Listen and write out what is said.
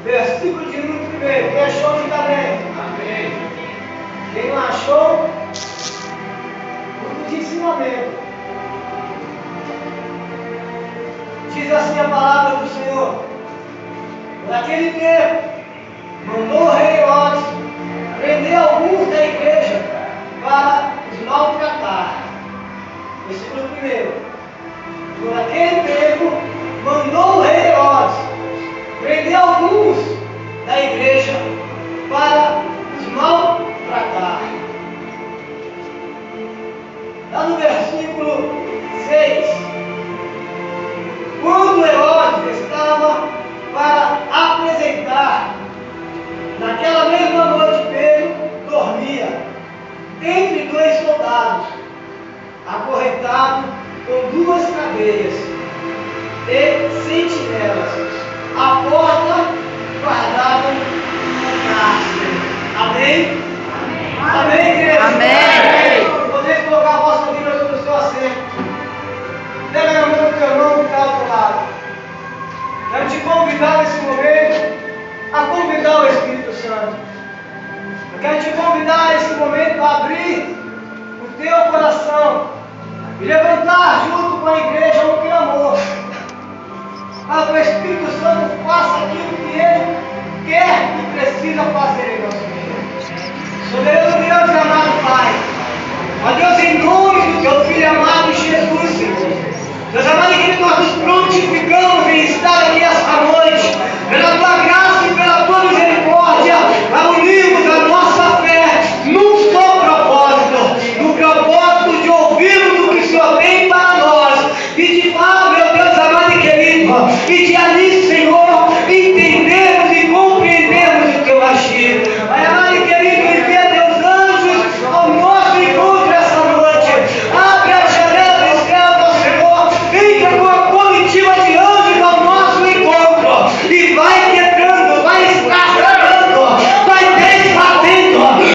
Versículo de número 1. Quem achou, diga amém. Amém. Quem não achou, grupo de ensinamento. Diz assim a palavra do Senhor. Naquele tempo, mandou o rei Herodes prender alguns da igreja para os maltratar. Versículo 1. Por aquele tempo, mandou o rei Herodes prender alguns da igreja para os maltratar. Lá no versículo 6. Quando Herodes estava para apresentar, naquela mesma noite Pedro dormia entre dois soldados, acorrentado com duas cadeias e sentinelas. A porta guardava o cárcere. Amém? Amém, igreja? Amém. Podeis colocar a vossa Bíblia sobre o seu assento. Pega na mão do teu irmão que está ao teu lado. Quero te convidar nesse momento a convidar o Espírito Santo. Eu quero te convidar nesse momento a abrir o teu coração e levantar junto com a igreja um clamor para que o Espírito Santo faça aquilo que Ele quer e precisa fazer em nosso meio. Soberano Deus e amado Pai, ó Deus, em nome do Teu Filho amado Jesus, Senhor, Deus amado, que nós nos prontificamos em estar aqui